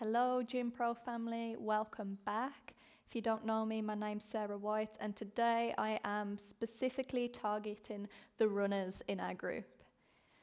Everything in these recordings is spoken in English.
Hello GymPro family, welcome back. If you don't know me, my name's Sarah White and today I am specifically targeting the runners in our group.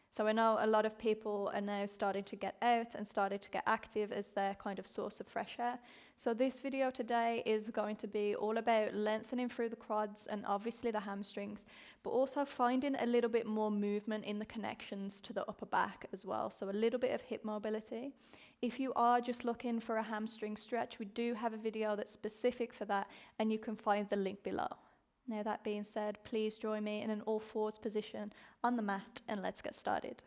So I know a lot of people are now starting to get out and starting to get active as their kind of source of fresh air. So this video today is going to be all about lengthening through the quads and obviously the hamstrings, but also finding a little bit more movement in the connections to the upper back as well. So a little bit of hip mobility. If you are just looking for a hamstring stretch, we do have a video that's specific for that and you can find the link below. Now that being said, please join me in an all fours position on the mat and let's get started.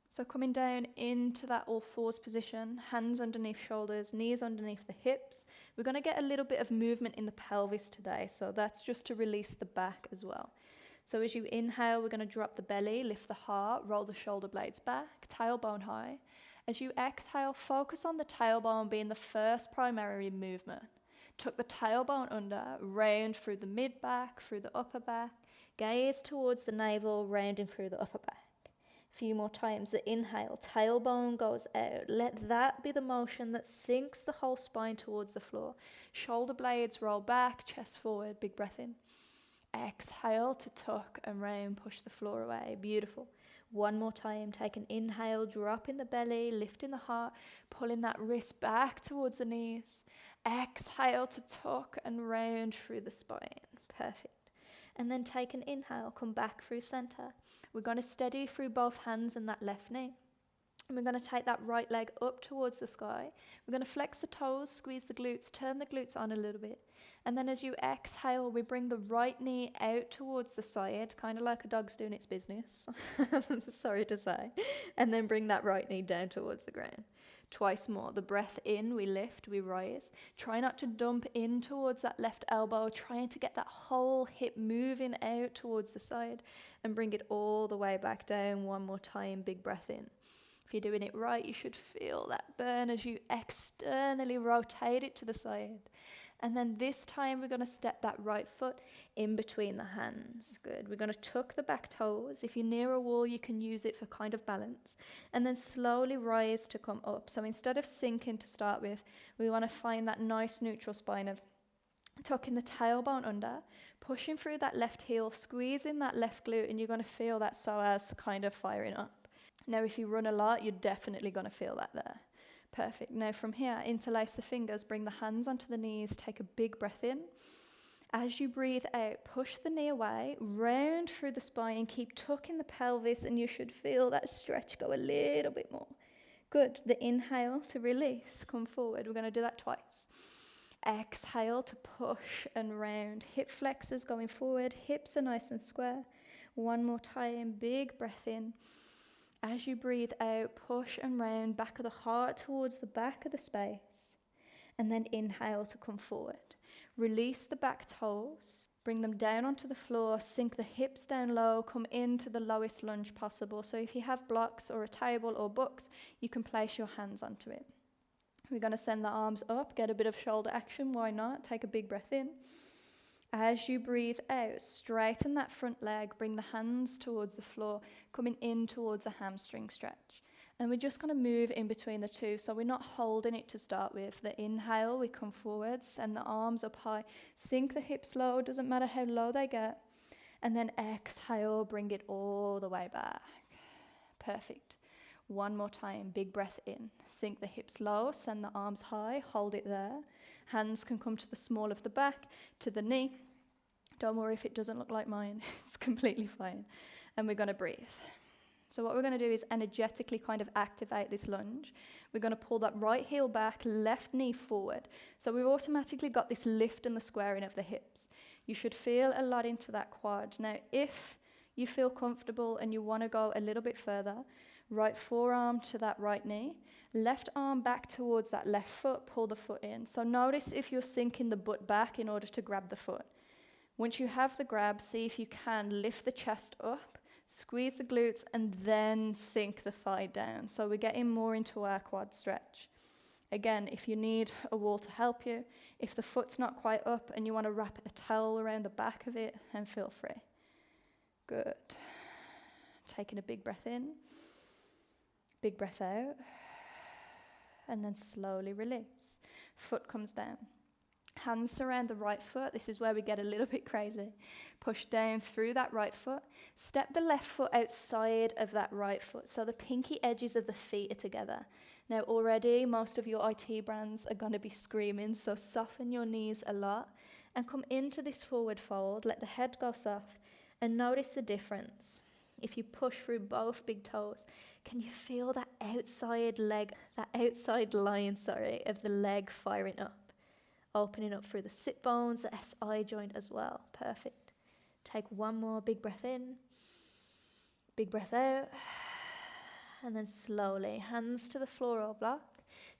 So coming down into that all fours position, hands underneath shoulders, knees underneath the hips. We're going to get a little bit of movement in the pelvis today, so that's just to release the back as well. So as you inhale, we're going to drop the belly, lift the heart, roll the shoulder blades back, tailbone high. As you exhale, focus on the tailbone being the first primary movement. Tuck the tailbone under, round through the mid-back, through the upper back. Gaze towards the navel, rounding through the upper back. A few more times, the inhale, tailbone goes out. Let that be the motion that sinks the whole spine towards the floor. Shoulder blades roll back, chest forward, big breath in. Exhale to tuck and round, push the floor away. Beautiful. One more time, take an inhale, drop in the belly, lifting the heart, pulling that wrist back towards the knees. Exhale to tuck and round through the spine. Perfect. And then take an inhale, come back through center. We're going to steady through both hands and that left knee. And we're going to take that right leg up towards the sky. We're going to flex the toes, squeeze the glutes, turn the glutes on a little bit. And then as you exhale, we bring the right knee out towards the side, kind of like a dog's doing its business. Sorry to say. And then bring that right knee down towards the ground. Twice more. The breath in, we lift, we rise. Try not to dump in towards that left elbow, trying to get that whole hip moving out towards the side and bring it all the way back down. One more time, big breath in. If you're doing it right, you should feel that burn as you externally rotate it to the side. And then this time we're going to step that right foot in between the hands. Good. We're going to tuck the back toes. If you're near a wall, you can use it for kind of balance. And then slowly rise to come up. So instead of sinking to start with, we want to find that nice neutral spine of tucking the tailbone under, pushing through that left heel, squeezing that left glute, and you're going to feel that psoas kind of firing up. Now, if you run a lot, you're definitely going to feel that there. Perfect. Now from here, interlace the fingers, bring the hands onto the knees, take a big breath in. As you breathe out, push the knee away, round through the spine, keep tucking the pelvis, and you should feel that stretch go a little bit more. Good. The inhale to release, come forward. We're going to do that twice. Exhale to push and round. Hip flexors going forward, hips are nice and square. One more time, big breath in. As you breathe out, push and round, back of the heart towards the back of the space. And then inhale to come forward. Release the back toes. Bring them down onto the floor. Sink the hips down low. Come into the lowest lunge possible. So if you have blocks or a table or books, you can place your hands onto it. We're going to send the arms up. Get a bit of shoulder action. Why not? Take a big breath in. As you breathe out, straighten that front leg, bring the hands towards the floor, coming in towards a hamstring stretch. And we're just going to move in between the two, so we're not holding it to start with. The inhale, we come forward, send the arms up high, sink the hips low, doesn't matter how low they get. And then exhale, bring it all the way back. Perfect. One more time, big breath in. Sink the hips low, send the arms high, hold it there. Hands can come to the small of the back, to the knee. Don't worry if it doesn't look like mine, it's completely fine. And we're going to breathe. So what we're going to do is energetically kind of activate this lunge. We're going to pull that right heel back, left knee forward. So we've automatically got this lift and the squaring of the hips. You should feel a lot into that quad. Now, if you feel comfortable and you want to go a little bit further, right forearm to that right knee, left arm back towards that left foot, pull the foot in. So notice if you're sinking the butt back in order to grab the foot. Once you have the grab, see if you can lift the chest up, squeeze the glutes, and then sink the thigh down. So we're getting more into our quad stretch. Again, if you need a wall to help you, if the foot's not quite up and you want to wrap a towel around the back of it, then feel free. Good. Taking a big breath in. Big breath out. and then slowly release. Foot comes down. Hands surround the right foot. This is where we get a little bit crazy. Push down through that right foot. Step the left foot outside of that right foot, so the pinky edges of the feet are together. Now already most of your IT brands are going to be screaming, so soften your knees a lot and come into this forward fold. Let the head go soft and notice the difference. If you push through both big toes, can you feel that outside leg, that outside line, of the leg firing up? Opening up through the sit bones, the SI joint as well. Perfect. Take one more big breath in, big breath out, and then slowly, hands to the floor or block.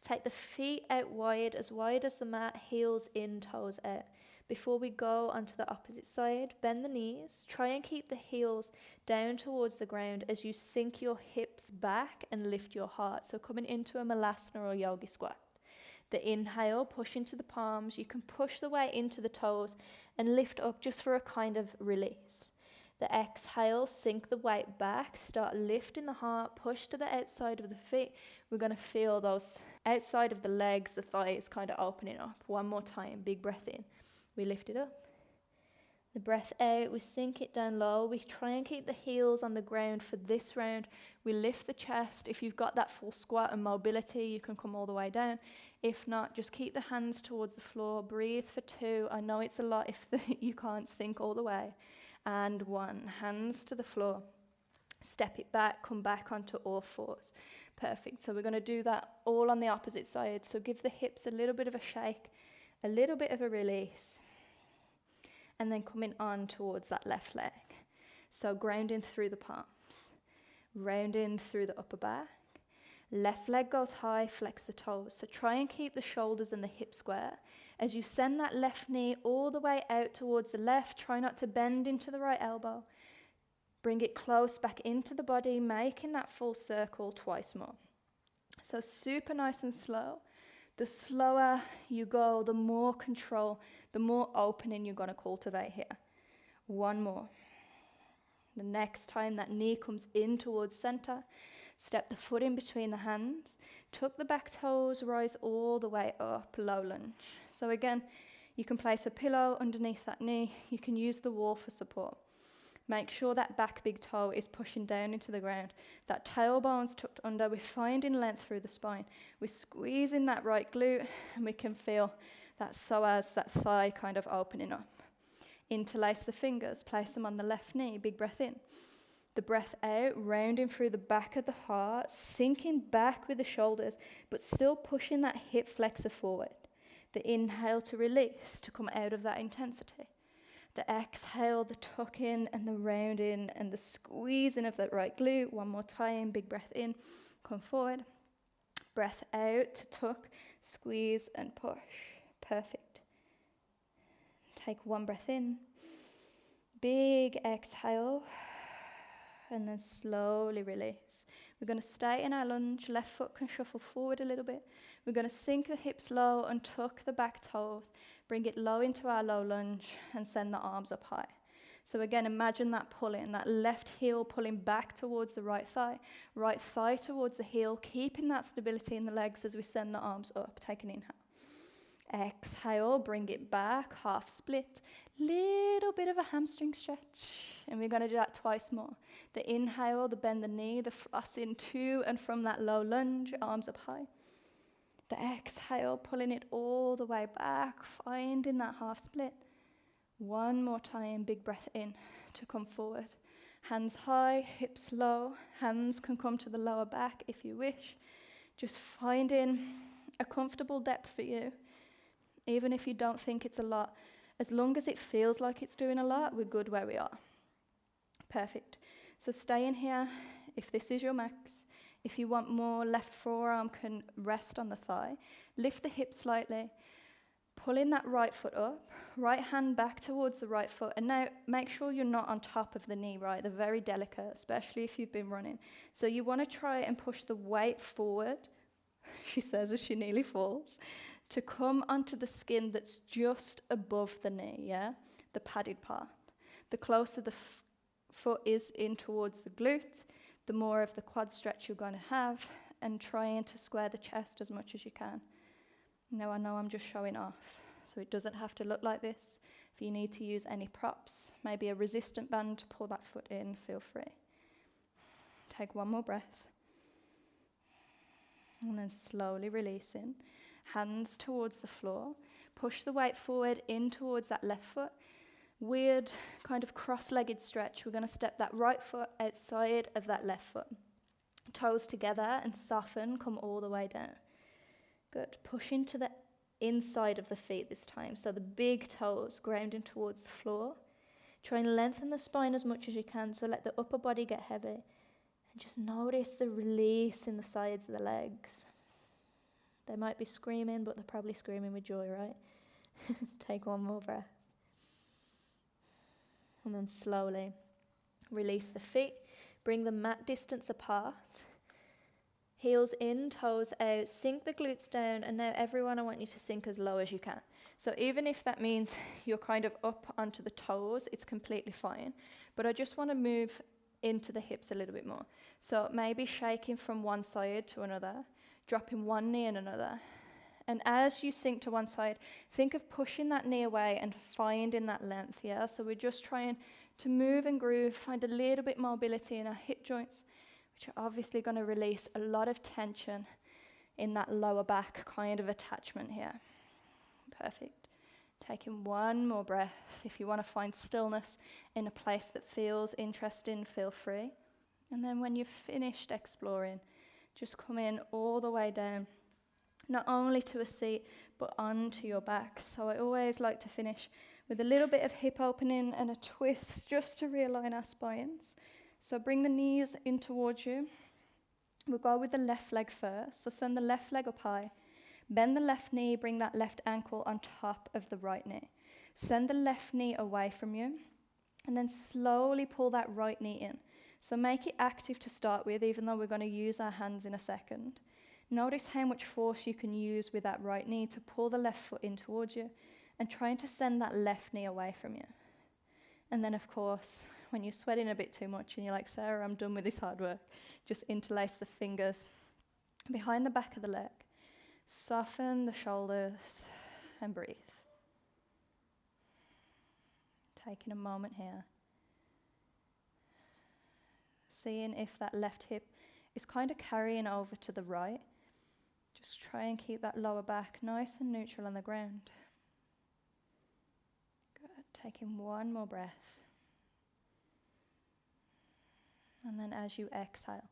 Take the feet out wide as the mat, heels in, toes out. Before we go onto the opposite side, bend the knees. Try and keep the heels down towards the ground as you sink your hips back and lift your heart. So coming into a malasana or yogi squat. The inhale, push into the palms. You can push the way into the toes and lift up just for a kind of release. The exhale, sink the weight back, start lifting the heart, push to the outside of the feet. We're going to feel those outside of the legs, the thighs kind of opening up. One more time, big breath in. We lift it up. The breath out, we sink it down low. We try and keep the heels on the ground for this round. We lift the chest. If you've got that full squat and mobility, you can come all the way down. If not, just keep the hands towards the floor. Breathe for 2. I know it's a lot if you can't sink all the way. And 1, hands to the floor. Step it back, come back onto all fours. Perfect. So we're going to do that all on the opposite side. So give the hips a little bit of a shake, a little bit of a release. And then coming on towards that left leg. So grounding through the palms, rounding through the upper back. Left leg goes high, flex the toes. So try and keep the shoulders and the hips square. As you send that left knee all the way out towards the left, try not to bend into the right elbow. Bring it close back into the body, making that full circle twice more. So super nice and slow. The slower you go, the more control, the more opening you're going to cultivate here. One more. The next time that knee comes in towards center, step the foot in between the hands, tuck the back toes, rise all the way up, low lunge. So again, you can place a pillow underneath that knee. You can use the wall for support. Make sure that back big toe is pushing down into the ground. That tailbone's tucked under. We're finding length through the spine. We're squeezing that right glute, and we can feel that psoas, that thigh kind of opening up. Interlace the fingers, place them on the left knee, big breath in. The breath out, rounding through the back of the heart, sinking back with the shoulders, but still pushing that hip flexor forward. The inhale to release, to come out of that intensity. The exhale, the tuck in and the round in and the squeezing of that right glute. One more time, big breath in, come forward. Breath out to tuck, squeeze and push. Perfect. Take one breath in. Big exhale. And then slowly release. We're going to stay in our lunge. Left foot can shuffle forward a little bit. We're going to sink the hips low and tuck the back toes. Bring it low into our low lunge and send the arms up high. So again, imagine that pulling, that left heel pulling back towards the right thigh towards the heel, keeping that stability in the legs as we send the arms up. Take an inhale. Exhale, bring it back, half split. Little bit of a hamstring stretch. And we're going to do that twice more. The inhale, the bend the knee, the flossing to and from that low lunge, arms up high. The exhale, pulling it all the way back, finding that half split. One more time, big breath in to come forward. Hands high, hips low. Hands can come to the lower back if you wish. Just finding a comfortable depth for you. Even if you don't think it's a lot, as long as it feels like it's doing a lot, we're good where we are. Perfect. So stay in here if this is your max. If you want more, left forearm can rest on the thigh. Lift the hip slightly. Pulling that right foot up. Right hand back towards the right foot. And now make sure you're not on top of the knee, right? They're very delicate, especially if you've been running. So you want to try and push the weight forward, she says as she nearly falls, to come onto the skin that's just above the knee, yeah? The padded part. The closer the foot is in towards the glute, the more of the quad stretch you're going to have, and trying to square the chest as much as you can. Now I know I'm just showing off, so it doesn't have to look like this. If you need to use any props, maybe a resistant band to pull that foot in, feel free. Take one more breath. And then slowly releasing. Hands towards the floor. Push the weight forward in towards that left foot. Weird kind of cross-legged stretch. We're going to step that right foot outside of that left foot. Toes together and soften, come all the way down. Good. Push into the inside of the feet this time. So the big toes grounding towards the floor. Try and lengthen the spine as much as you can, so let the upper body get heavy. And just notice the release in the sides of the legs. They might be screaming, but they're probably screaming with joy, right? Take one more breath. And then slowly release the feet. Bring the mat distance apart. Heels in, toes out. Sink the glutes down. And now everyone, I want you to sink as low as you can. So even if that means you're kind of up onto the toes, it's completely fine. But I just want to move into the hips a little bit more. So maybe shaking from one side to another, dropping one knee and another. And as you sink to one side, think of pushing that knee away and finding that length, yeah? So we're just trying to move and groove, find a little bit mobility in our hip joints, which are obviously going to release a lot of tension in that lower back kind of attachment here. Perfect. Taking one more breath. If you want to find stillness in a place that feels interesting, feel free. And then when you've finished exploring, just come in all the way down, not only to a seat, but onto your back. So I always like to finish with a little bit of hip opening and a twist just to realign our spines. So bring the knees in towards you. We'll go with the left leg first. So send the left leg up high. Bend the left knee, bring that left ankle on top of the right knee. Send the left knee away from you, and then slowly pull that right knee in. So make it active to start with, even though we're going to use our hands in a second. Notice how much force you can use with that right knee to pull the left foot in towards you, and trying to send that left knee away from you. And then, of course, when you're sweating a bit too much and you're like, Sarah, I'm done with this hard work, just interlace the fingers behind the back of the leg. Soften the shoulders and breathe. Taking a moment here. Seeing if that left hip is kind of carrying over to the right. Just try and keep that lower back nice and neutral on the ground. Good. Taking one more breath. And then as you exhale,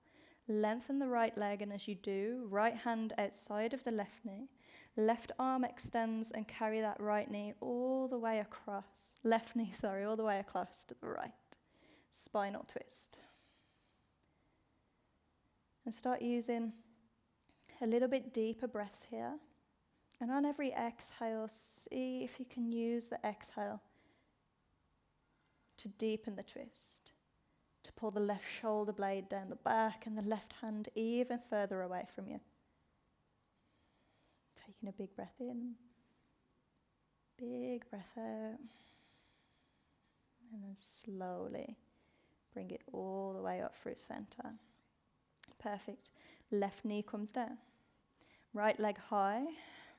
lengthen the right leg, and as you do, right hand outside of the left knee. Left arm extends and carry that right knee all the way across. Left knee, all the way across to the right. Spinal twist. And start using a little bit deeper breaths here. And on every exhale, see if you can use the exhale to deepen the twist, to pull the left shoulder blade down the back and the left hand even further away from you. Taking a big breath in, big breath out, and then slowly bring it all the way up through center. Perfect. Left knee comes down. Right leg high.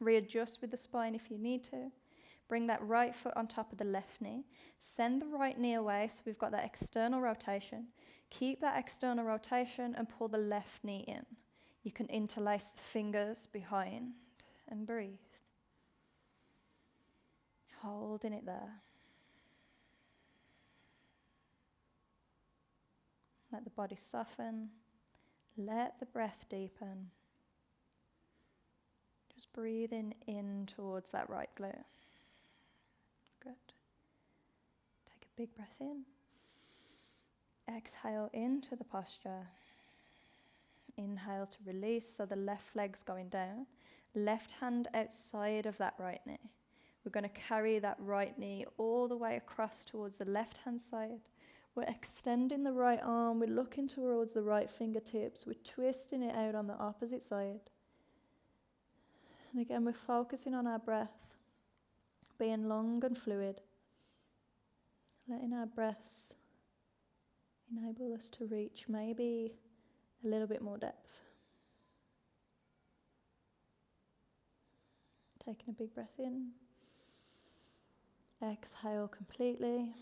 Readjust with the spine if you need to. Bring that right foot on top of the left knee. Send the right knee away so we've got that external rotation. Keep that external rotation and pull the left knee in. You can interlace the fingers behind and breathe. Holding it there. Let the body soften. Let the breath deepen. Just breathing in towards that right glute. Good. Take a big breath in. Exhale into the posture. Inhale to release, so the left leg's going down. Left hand outside of that right knee. We're going to carry that right knee all the way across towards the left hand side. We're extending the right arm, we're looking towards the right fingertips, we're twisting it out on the opposite side. And again, we're focusing on our breath, being long and fluid, letting our breaths enable us to reach maybe a little bit more depth. Taking a big breath in. Exhale completely.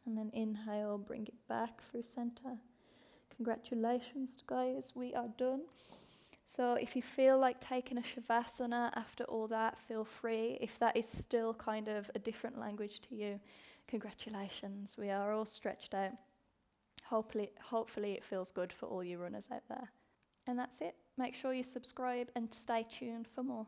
And then inhale, bring it back through center. Congratulations, guys, we are done. So if you feel like taking a Shavasana after all that, feel free. If that is still kind of a different language to you, congratulations, we are all stretched out. Hopefully it feels good for all you runners out there. And that's it. Make sure you subscribe and stay tuned for more.